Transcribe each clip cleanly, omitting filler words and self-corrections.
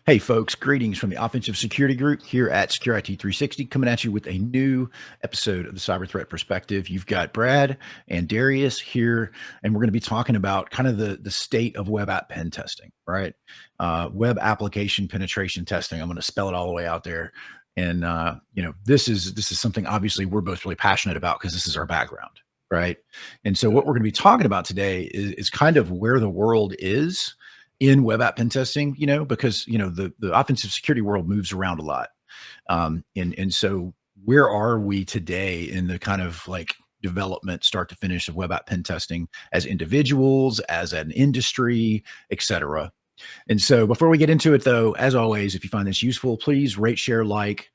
Hey, folks, greetings from the Offensive Security Group here at Secure IT 360, coming at you with a new episode of the Cyber Threat Perspective. You've got Brad and Darrius here, and we're going to be talking about kind of the state of web app pen testing, right? Web application penetration testing. I'm going to spell it all the way out there. And this is something obviously we're both really passionate about because this is our background, right? And so what we're going to be talking about today is kind of where the world is in web app pen testing, because the offensive security world moves around a lot. And so where are we today in the kind of like development start to finish of web app pen testing as individuals, as an industry, et cetera? And so before we get into it though, as always, if you find this useful, please rate, share, like,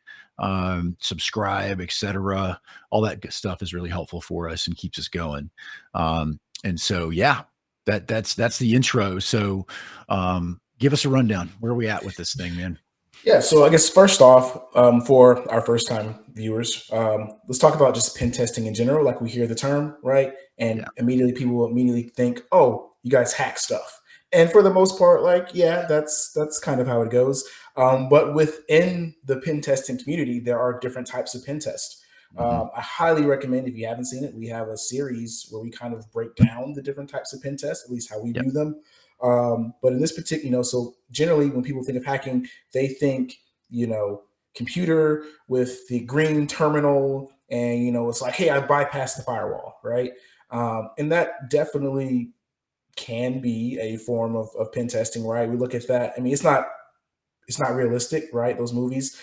subscribe, et cetera. All that good stuff is really helpful for us and keeps us going. And so, yeah, that's the intro. So, give us a rundown. Where are we at with this thing, man? Yeah, so I guess first off, for our first time viewers, let's talk about just pen testing in general. Like we hear the term, right? And Yeah. immediately people will immediately think, oh, you guys hack stuff. And for the most part, like, yeah, that's kind of how it goes. But within the pen testing community, there are different types of pen tests. Hmm. I highly recommend if you haven't seen it, we have a series where we kind of break down the different types of pen tests, at least how we Yep. view them. But in this particular, so generally when people think of hacking, they think, computer with the green terminal, and it's like, hey, I bypassed the firewall, right? And that definitely can be a form of pen testing, right? We look at that. I mean, it's not realistic, right? Those movies.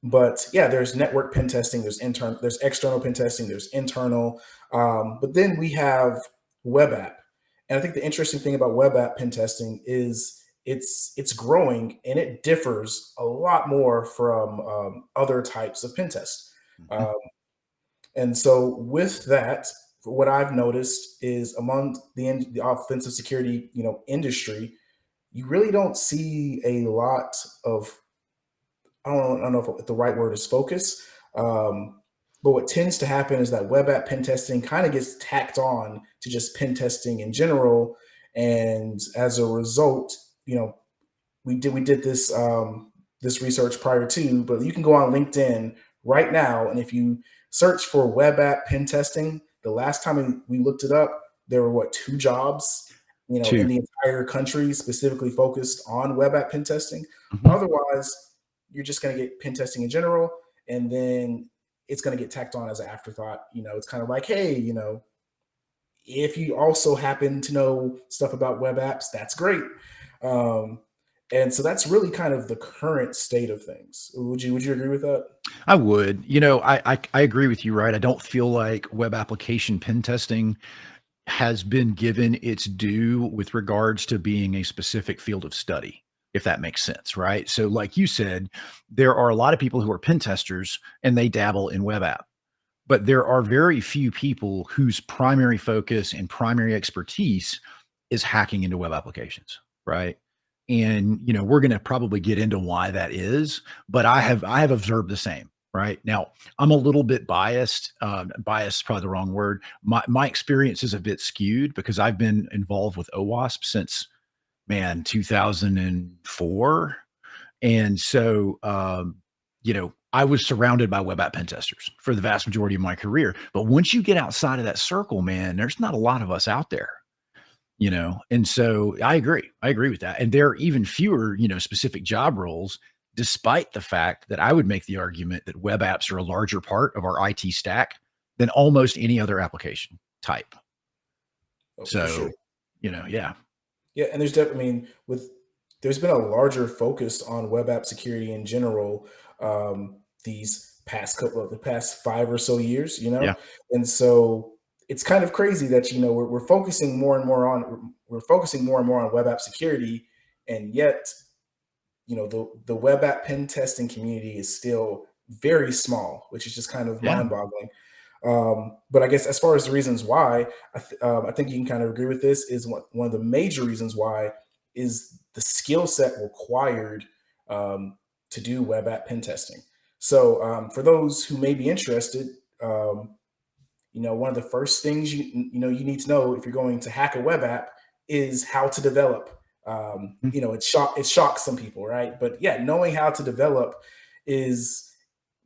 But yeah, there's network pen testing, there's external pen testing, there's internal. But then we have web app. And I think the interesting thing about web app pen testing is it's growing and it differs a lot more from other types of pen tests. Hmm. Um, and so with that, what I've noticed is among the offensive security industry, you really don't see a lot of, I don't know if the right word is focus. But what tends to happen is that web app pen testing kind of gets tacked on to just pen testing in general. And as a result, we did this research prior to, but you can go on LinkedIn right now, and if you search for web app pen testing, the last time we looked it up, there were two jobs, in Two. the entire country specifically focused on web app pen testing. Hmm. Otherwise, you're just going to get pen testing in general, and then it's going to get tacked on as an afterthought. It's kind of like, hey, if you also happen to know stuff about web apps, that's great. Um, and so that's really kind of the current state of things. Would you agree with that? I would. I agree with you, right? I don't feel like web application pen testing has been given its due with regards to being a specific field of study, if that makes sense, right? So, like you said, there are a lot of people who are pen testers and they dabble in web app, but there are very few people whose primary focus and primary expertise is hacking into web applications, right? And we're going to probably get into why that is, but I have observed the same. Right now, I'm a little bit biased. Biased is probably the wrong word. My experience is a bit skewed because I've been involved with OWASP since, man, 2004, and so I was surrounded by web app pen testers for the vast majority of my career. But once you get outside of that circle, man, there's not a lot of us out there. And so I agree. I agree with that. And there are even fewer, specific job roles, despite the fact that I would make the argument that web apps are a larger part of our IT stack than almost any other application type. Oh, for sure. So, yeah. Yeah, and there's definitely, I mean, there's been a larger focus on web app security in general, the past 5 or so years, Yeah. and so it's kind of crazy that we're focusing more and more on web app security, and yet the web app pen testing community is still very small, which is just kind of Yeah. mind-boggling. But I guess as far as the reasons why, I think you can kind of agree with this. Is one of the major reasons why is the skill set required to do web app pen testing. So for those who may be interested, one of the first things you need to know if you're going to hack a web app is how to develop. Mhm. It shocks some people, right? But yeah, knowing how to develop is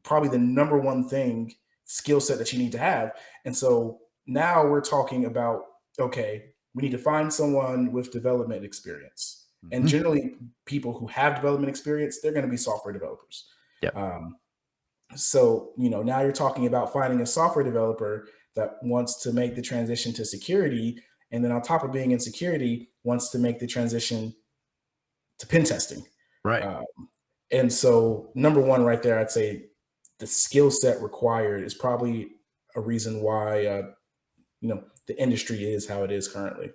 probably the number one thing skill set that you need to have. And so now we're talking about, okay, we need to find someone with development experience. And Mhm. generally, people who have development experience, they're going to be software developers. Yep. Um, so, now you're talking about finding a software developer that wants to make the transition to security. And then on top of being in security, wants to make the transition to pen testing. Right. Uh, and so, number one, right there, I'd say the skill set required is probably a reason why the industry is how it is currently.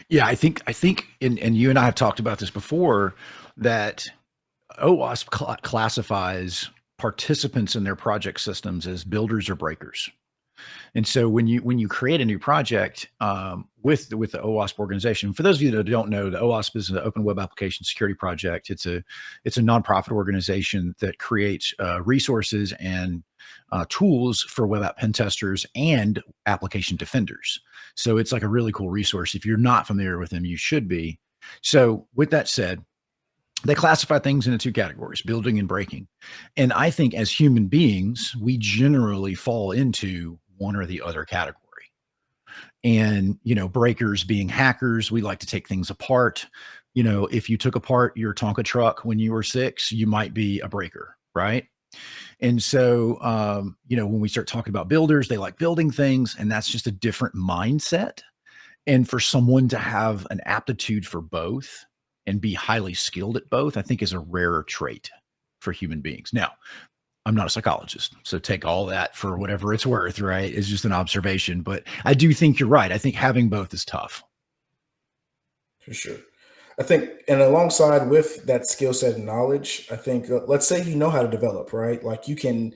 Yeah, I think, and you and I have talked about this before, that OWASP classifies participants in their project systems as builders or breakers. And so when you create a new project with the OWASP organization, for those of you that don't know, the OWASP is an Open Web Application Security Project. It's a nonprofit organization that creates resources and tools for web app pen testers and application defenders. So it's like a really cool resource. If you're not familiar with them, you should be. So with that said, they classify things into two categories, building and breaking. And I think as human beings, we generally fall into one or the other category. And, breakers being hackers, we like to take things apart. If you took apart your Tonka truck when you were 6, you might be a breaker, right? And so, when we start talking about builders, they like building things, and that's just a different mindset. And for someone to have an aptitude for both and be highly skilled at both, I think is a rarer trait for human beings. Now, I'm not a psychologist, so take all that for whatever it's worth, right? It's just an observation, but I do think you're right. I think having both is tough. For sure. I think, and alongside with that skill set and knowledge, I think, let's say you know how to develop, right? Like you can,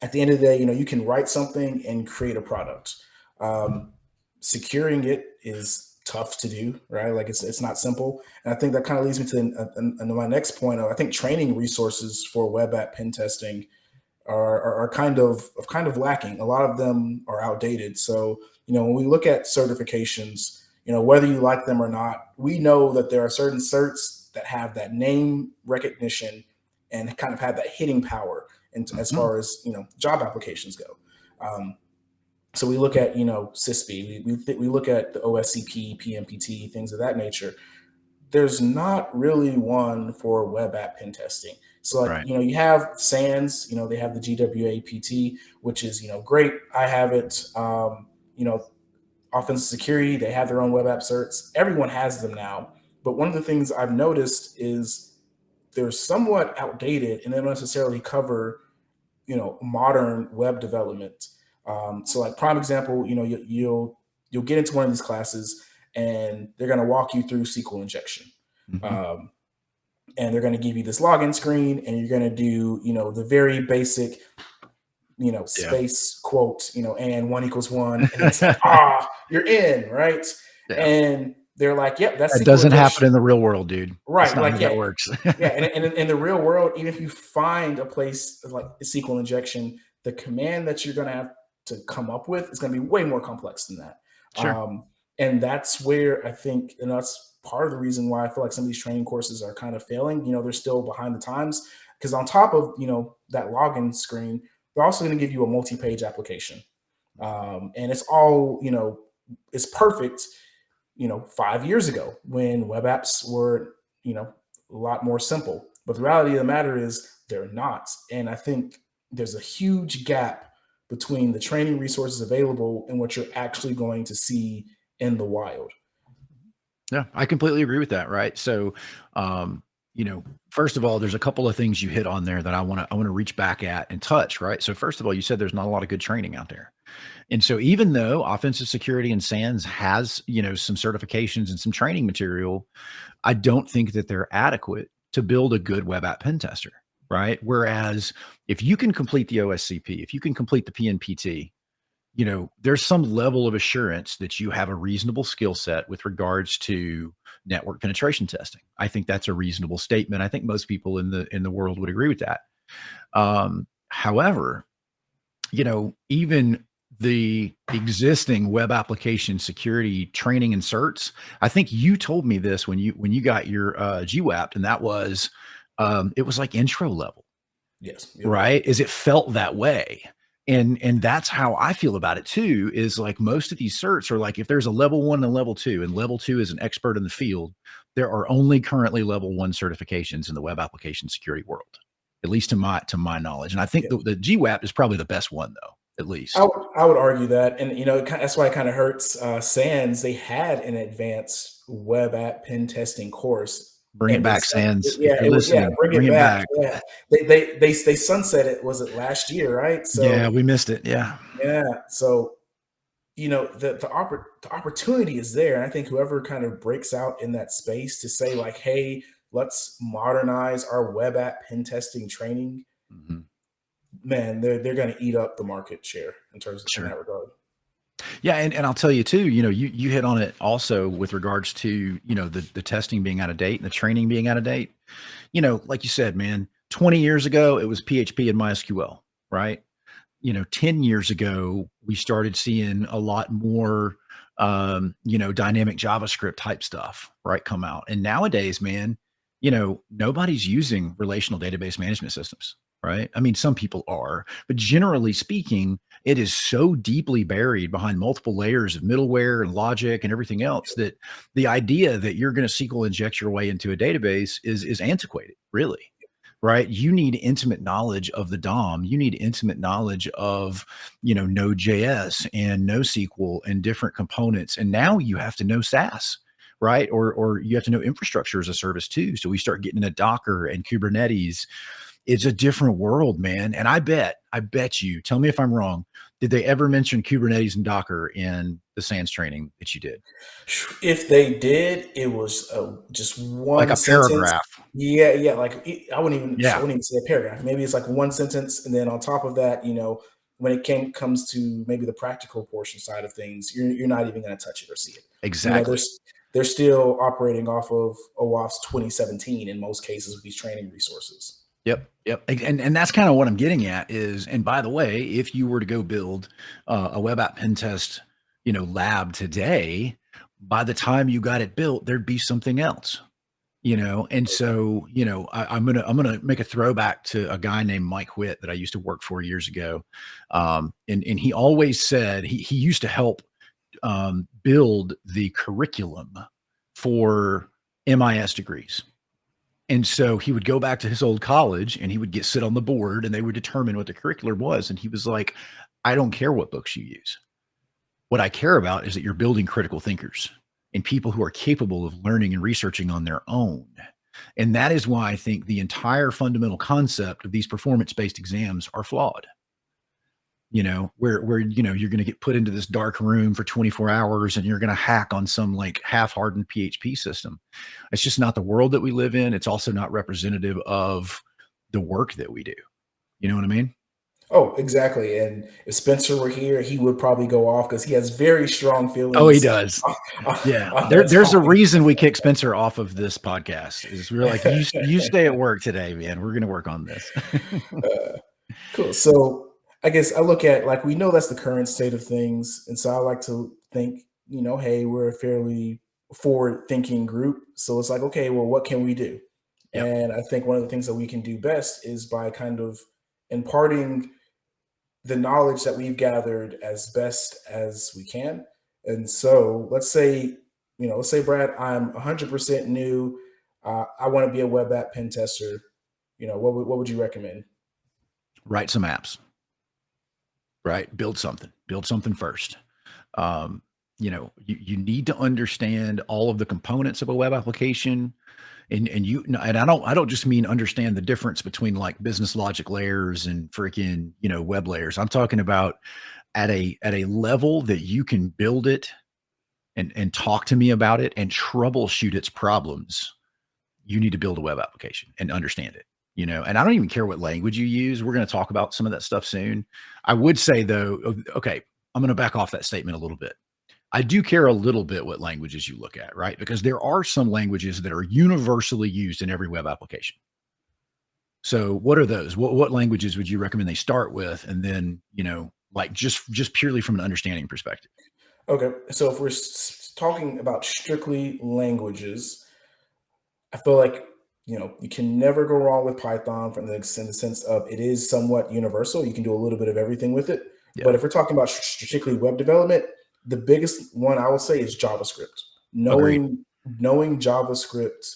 at the end of the day, you can write something and create a product. Um, Securing it is tough to do, right? Like it's not simple. And I think that kind of leads me to my next point. I think training resources for web app pen testing are kind of lacking. A lot of them are outdated. So when we look at certifications, whether you like them or not, we know that there are certain certs that have that name recognition and kind of have that hitting power, and as Mhm. far as job applications go. So we look at CISP, we look at the OSCP, PMPT, things of that nature. There's not really one for web app pen testing. So like, Right. you have SANS, they have the GWAPT, which is, great. I have it. Offensive security, they have their own web app certs. Everyone has them now. But one of the things I've noticed is they're somewhat outdated and they don't necessarily cover, modern web development. So like prime example, you'll get into one of these classes and they're going to walk you through SQL injection. Mhm. Um, and they're going to give you this login screen and you're going to do the very basic Yeah. space quote and one equals one, and then it's like you're in, right? Yeah. And they're like, yep, that's That SQL doesn't happen injection. in the real world, dude. That's Right, not how like, that yeah. works. Yeah, and in the real world, even if you find a place like SQL injection, the command that you're going to have to come up with is going to be way more complex than that. Sure. Um, and that's where I think, and that's part of the reason why I feel like some of these training courses are kind of failing. They're still behind the times because on top of that login screen, they're also going to give you a multi-page application, and it's all it's perfect 5 years ago when web apps were, a lot more simple. But the reality of the matter is they're not. And I think there's a huge gap between the training resources available and what you're actually going to see in the wild. Yeah, I completely agree with that, right? So, um, first of all, there's a couple of things you hit on there that I wanna reach back at and touch, right? So first of all, you said there's not a lot of good training out there. And so even though offensive security and SANS has, some certifications and some training material, I don't think that they're adequate to build a good web app pen tester, right? Whereas if you can complete the OSCP, if you can complete the PNPT, there's some level of assurance that you have a reasonable skill set with regards to network penetration testing. I think that's a reasonable statement. I think most people in the world would agree with that. However, even the existing web application security training and certs. I think you told me this when you got your GWAP, and that was it was like intro level, Yes. Yep. right? Is it felt that way. And that's how I feel about it too, is like most of these certs are like if there's a level 1 and a level 2, and level 2 is an expert in the field, there are only currently level 1 certifications in the web application security world, at least to my knowledge. And I think Yeah. the GWAP is probably the best one though, at I least. would, I would argue that, and that's why it kind of hurts. Sans, they had an advanced web app pen testing course, Bring it and they back, Sands. If yeah, you're it was, yeah, listening, bring bring it it back. back. Yeah, they sunset it. Was it last year, right? Yeah, So we missed it. Yeah. yeah, so the opportunity is there, and I think whoever kind of breaks out in that space to say like, hey, let's modernize our web app pen testing training, Mhm. man, they're going to eat up the market share in terms in Sure. that regard. Yeah, and I'll tell you too, you hit on it also with regards to, the testing being out of date and the training being out of date. Like you said, man, 20 years ago, it was PHP and MySQL, right? 10 years ago, we started seeing a lot more, dynamic JavaScript type stuff, right, come out. And nowadays, man, nobody's using relational database management systems, right? I mean, some people are, but generally speaking, it is so deeply buried behind multiple layers of middleware and logic and everything else that the idea that you're going to SQL inject your way into a database is antiquated, really, right? You need intimate knowledge of the DOM. You need intimate knowledge of, Node.js and NoSQL and different components. And now you have to know SAS, right? Or you have to know infrastructure as a service too. So we start getting into Docker and Kubernetes. It's a different world, man. And I bet you, tell me if I'm wrong, did they ever mention Kubernetes and Docker in the SANS training that you did? If they did, it was just Like one a sentence. paragraph. Yeah, yeah. Like I Yeah, wouldn't even say a paragraph. Maybe it's like one sentence, and then on top of that, when it comes to maybe the practical portion side of things, you're not even going to touch it or see it. exactly. They're still operating off of OAuth's 2017 in most cases with these training resources. Yep, yep, and that's kind of what I'm getting at is, and by the way, if you were to go build a web app pen test, lab today, by the time you got it built, there'd be something else, and so I'm gonna make a throwback to a guy named Mike Witt that I used to work for years ago, and he always said he used to help build the curriculum for MIS degrees. And so he would go back to his old college and he would sit on the board and they would determine what the curriculum was. And he was like, I don't care what books you use. What I care about is that you're building critical thinkers and people who are capable of learning and researching on their own. And that is why I think the entire fundamental concept of these performance based exams are flawed. Where you're going to get put into this dark room for 24 hours and you're going to hack on some like half-hardened PHP system. It's just not the world that we live in. It's also not representative of the work that we do. You know what I mean? Oh, exactly. And if Spencer were here, he would probably go off because he has very strong Oh, he feelings does. on, Yeah. on that There's a topic. reason we kick Spencer off of this podcast is we're like, you stay at work today, man. We're going to work on this. Cool. So I guess I look at like we know that's the current state of things, and so I like to think, hey, we're a fairly forward-thinking group. So it's like, okay, well, what can we do? Yep. And I think one of the things that we can do best is by kind of imparting the knowledge that we've gathered as best as we can. And so let's say, Brad, I'm 100% new. I want to be a web app pen tester. What would you recommend? Write some apps, right? Build something first. You need to understand all of the components of a web application. And I don't just mean understand the difference between like business logic layers and freaking, web layers. I'm talking about at a level that you can build it and talk to me about it and troubleshoot its problems. You need to build a web application and understand it. And I don't even care what language you use. We're going to talk about some of that stuff soon. I would say though, okay, I'm going to back off that statement a little bit. I do care a little bit what languages you look at, right? Because there are some languages that are universally used in every web application. So what are those? What languages would you recommend they start with? And then, like just purely from an understanding perspective. Okay, so if we're talking about strictly languages, I feel like you can never go wrong with Python from in the sense of it is somewhat universal. You can do a little bit of everything with it. Yeah, But if we're talking about strictly web development, the biggest one I would say is JavaScript. agreed. Knowing JavaScript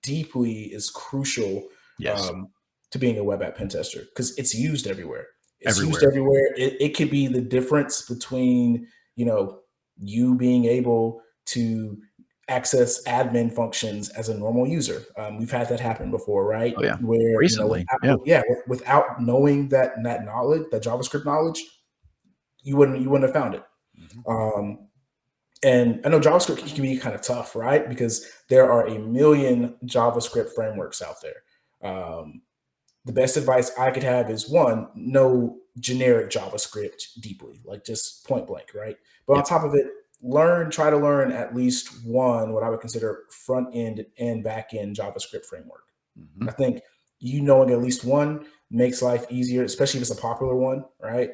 deeply is crucial Yes, um, to being a web app pen tester because it's used everywhere. It's used everywhere. everywhere. It could be the difference between you know you being able to access admin functions as a normal user. We've had that happen before, right? Oh yeah, Where recently. Yeah, without knowing that knowledge, that JavaScript knowledge, you wouldn't have found it. hmm Um, and I know JavaScript can be kind of tough, right? Because there are a million JavaScript frameworks out there. The best advice I could have is one, know generic JavaScript deeply, like just point blank, right? But on yeah, top of it, try to learn at least one, what I would consider front end and back end JavaScript framework. hmm I think you knowing at least one makes life easier, especially if it's a popular one, right?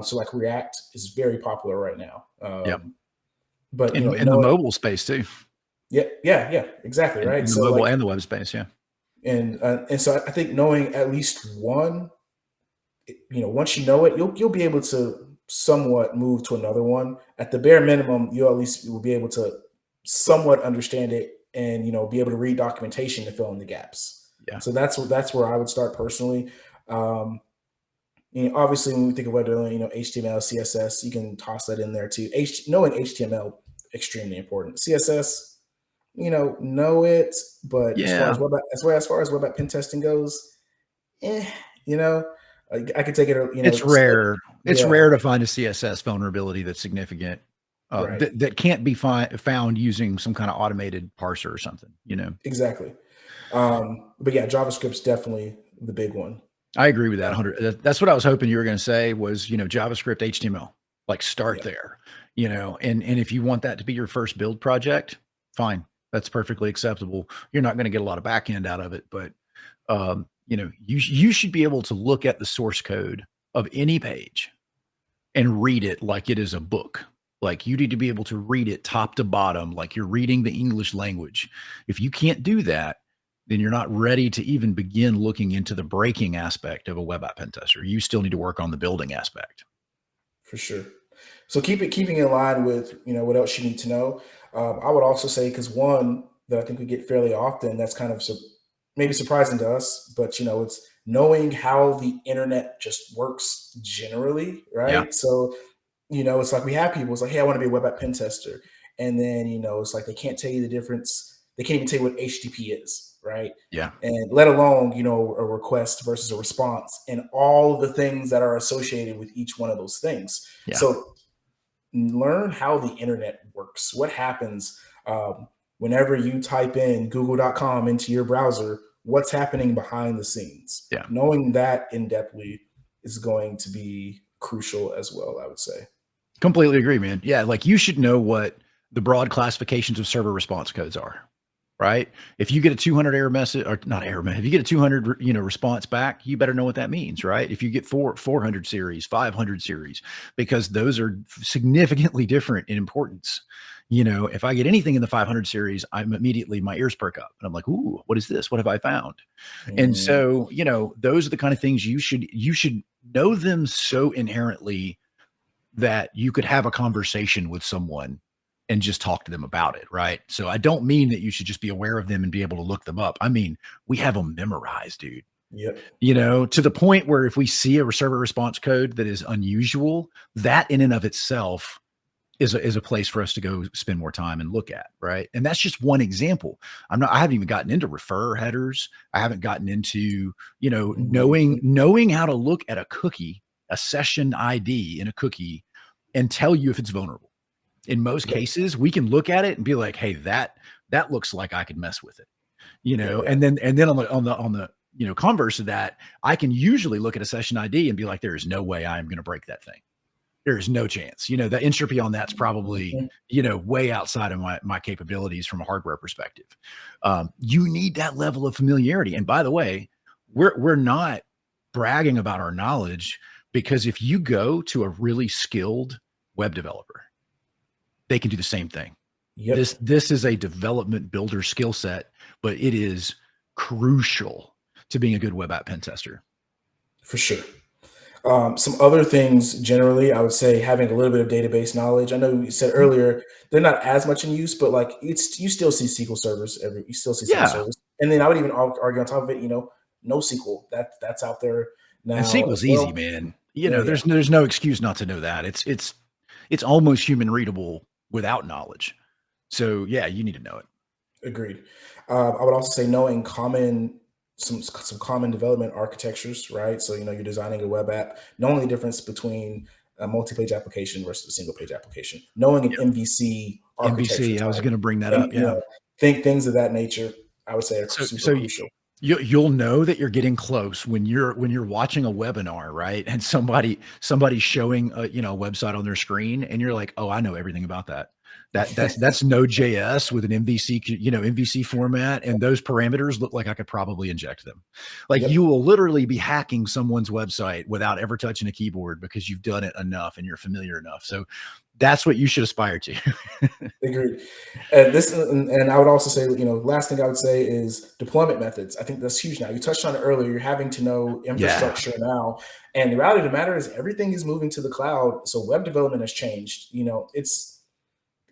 So like React is very popular right now. yeah. But In the knowing, mobile space too, yeah, exactly, right. in the So mobile like, and the web space. Yeah, and so I think knowing at least one, once you know it, you'll be able to somewhat move to another one. At the bare minimum, you at least will be able to somewhat understand it and be able to read documentation to fill in the gaps. yeah, So that's where I would start personally. Um, obviously, when we think of web development, HTML, CSS, you can toss that in there too. Knowing HTML extremely important. CSS, know it, but yeah. as far as web app pen testing goes, eh, you know, I could take it, It's rare. It's yeah, rare to find a CSS vulnerability that's significant, right, that can't be found using some kind of automated parser or something, you know? exactly. But yeah, JavaScript's definitely the big one. I agree with that Uh, 100. That's what I was hoping you were gonna say was, JavaScript, HTML, like, start yeah, there, and if you want that to be your first build project, fine. That's perfectly acceptable. You're not gonna get a lot of back end out of it, but, you should be able to look at the source code of any page and read it like it is a book. Like, you need to be able to read it top to bottom, like you're reading the English language. If you can't do that, then you're not ready to even begin looking into the breaking aspect of a web app pen tester. You still need to work on the building aspect. for sure. So keeping in line with what else you need to know. I would also say because one that I think we get fairly often that's kind of maybe surprising to us, but it's knowing how the internet just works generally, Yeah. right? So it's like we have people, it's like, hey, I want to be a web app pen tester. And then, it's like they can't tell you the difference. They can't even tell you what HTTP is, right? Yeah. And let alone, a request versus a response and all the things that are associated with each one of those things. Yeah. So learn how the internet works. What happens whenever you type in google.com into your browser, what's happening behind the scenes? Yeah. Knowing that in depthly is going to be crucial as well, I would say. Completely agree, man. Yeah. Like, you should know what the broad classifications of server response codes are. Right? If you get a 200 error message, or not error message, if you get a 200, response back, you better know what that means, right? If you get 400 series, 500 series, because those are significantly different in importance. If I get anything in the 500 series, I'm immediately, my ears perk up and I'm like, ooh, what is this? What have I found? And Mm, so, those are the kind of things you should know them so inherently that you could have a conversation with someone and just talk to them about it, right? So I don't mean that you should just be aware of them and be able to look them up. I mean, we have them memorized, dude. yep. To the point where if we see a server response code that is unusual, that in and of itself is a place for us to go spend more time and look at, right? And that's just one example. I haven't even gotten into refer headers. I haven't gotten into, knowing Mhm. knowing how to look at a cookie, a session ID in a cookie and tell you if it's vulnerable. In most Yep. cases, we can look at it and be like, "Hey, that looks like I could mess with it." Yeah, yeah. And then on the converse of that, I can usually look at a session ID and be like, "There is no way I am going to break that thing. There is no chance." The entropy on that's probably, Mhm. way outside of my capabilities from a hardware perspective. You need that level of familiarity. And by the way, we're not bragging about our knowledge. because if you go to a really skilled web developer, they can do the same thing. This Yep, this is a development builder skill set, but it is crucial to being a good web app pen tester. for sure. Some other things generally, I would say having a little bit of database knowledge. I know you said Mhm. earlier they're not as much in use, but like it's you still see SQL servers every you still see SQL Yeah, servers, and then I would even argue on top of it, NoSQL that's out there and now as SQL's easy, well. man. Yeah, yeah, There's no excuse not to know that. It's almost human readable without knowledge. So yeah, you need to know it. agreed. I would also say knowing some common development architectures, right? So you're designing a web app, knowing the difference between a multi-page application versus a single-page application, knowing an Yep. MVC architecture MVC, I was type, going to bring that and up. Yeah. think things of that nature. I would say are So super so crucial. you'll know that you're getting close when you're watching a webinar, right? And somebody's showing a website on their screen, and you're like, oh, I know everything about that. That's Node.js with an MVC, MVC format, and those parameters look like I could probably inject them. Like you Yep. will literally be hacking someone's website without ever touching a keyboard because you've done it enough and you're familiar enough. So that's what you should aspire to. Agreed. And I would also say, last thing I would say is deployment methods. I think that's huge now. You touched on it earlier. You're having to know Yeah. infrastructure now. And the reality of the matter is everything is moving to the cloud. So web development has changed.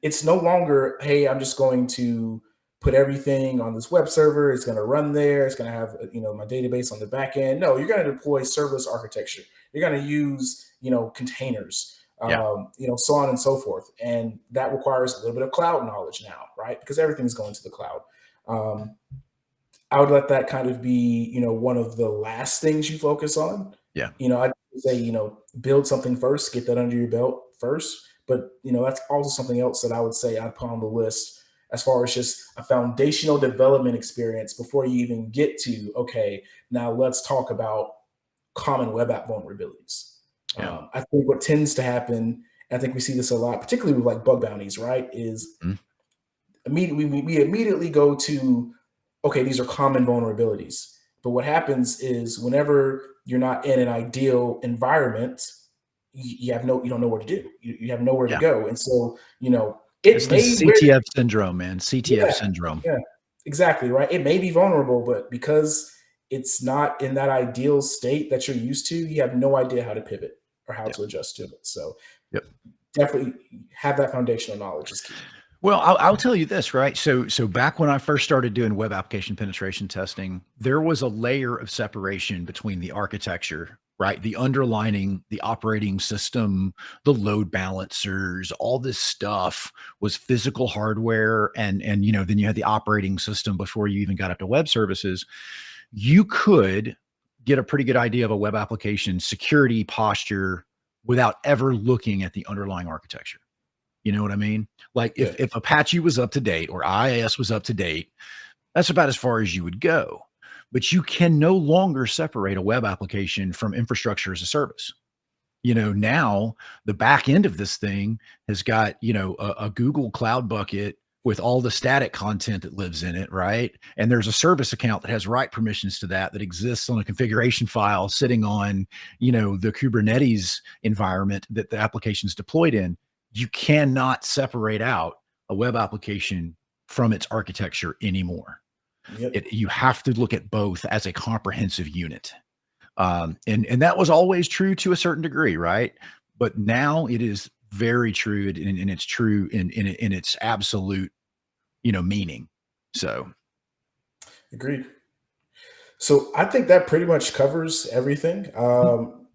It's no longer, hey, I'm just going to put everything on this web server. It's going to run there. It's going to have, my database on the back end. No, you're going to deploy serverless architecture. You're going to use, containers, Yeah. so on and so forth. And that requires a little bit of cloud knowledge now, right? Because everything's going to the cloud. Um, I would let that kind of be, one of the last things you focus on. Yeah. I'd say, build something first, get that under your belt first. But, that's also something else that I would say I'd put on the list as far as just a foundational development experience before you even get to, okay, now let's talk about common web app vulnerabilities. Yeah. I think what tends to happen, I think we see this a lot, particularly with like bug bounties, right? Is Mhm. immediately we immediately go to, okay, these are common vulnerabilities. But what happens is whenever you're not in an ideal environment, you don't know where to do. You have nowhere to Yeah. go. And so, it It's the may very CTF syndrome, man. CTF yeah, syndrome. yeah, exactly, right? It may be vulnerable, but because it's not in that ideal state that you're used to, you have no idea how to pivot or how Yeah. to adjust to it. So Yep. definitely have that foundational knowledge is key. Well, I'll tell you this, right? So back when I first started doing web application penetration testing, there was a layer of separation between the architecture, right? The underlining, the operating system, the load balancers, all this stuff was physical hardware, and then you had the operating system before you even got up to web services. You could get a pretty good idea of a web application security posture without ever looking at the underlying architecture. You know what I mean? Like Yeah, if Apache was up to date or IIS was up to date, that's about as far as you would go. But you can no longer separate a web application from infrastructure as a service. Now the back end of this thing has got, a Google Cloud bucket with all the static content that lives in it, right? And there's a service account that has write permissions to that exists on a configuration file sitting on, the Kubernetes environment that the application's deployed in. You cannot separate out a web application from its architecture anymore. yep, You have to look at both as a comprehensive unit. And that was always true to a certain degree, right? But now it is very true, and it's true in its absolute, meaning. So agreed. So I think that pretty much covers everything.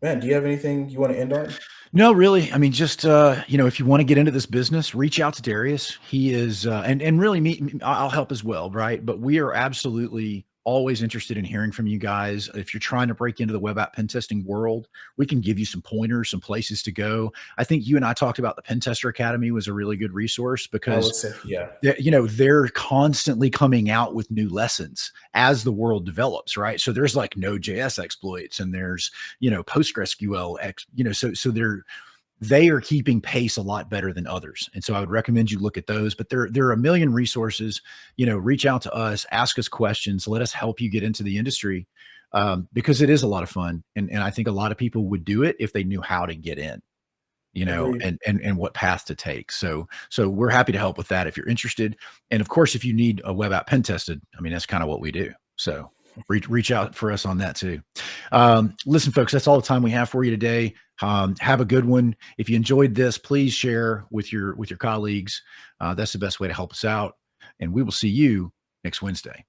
Man, do you have anything you want to end on? no, really. I mean, just if you want to get into this business, reach out to Darius. He is, and really, I'll help as well, right? But we are absolutely always interested in hearing from you guys. If you're trying to break into the web app pen testing world, we can give you some pointers, some places to go. I think you and I talked about the Pen Tester Academy was a really good resource I because would say, yeah, they're constantly coming out with new lessons as the world develops, right? So there's like Node.js exploits, and there's PostgreSQL so they are keeping pace a lot better than others, and so I would recommend you look at those. But there are a million resources. Reach out to us, ask us questions, let us help you get into the industry. because it is a lot of fun, and I think a lot of people would do it if they knew how to get in, Agreed. and what path to take. So we're happy to help with that if you're interested. And of course, if you need a web app pen tested, I mean, that's kind of what we do. So reach out for us on that too. Listen, folks, that's all the time we have for you today. Have a good one. If you enjoyed this, please share with your colleagues. That's the best way to help us out. And we will see you next Wednesday.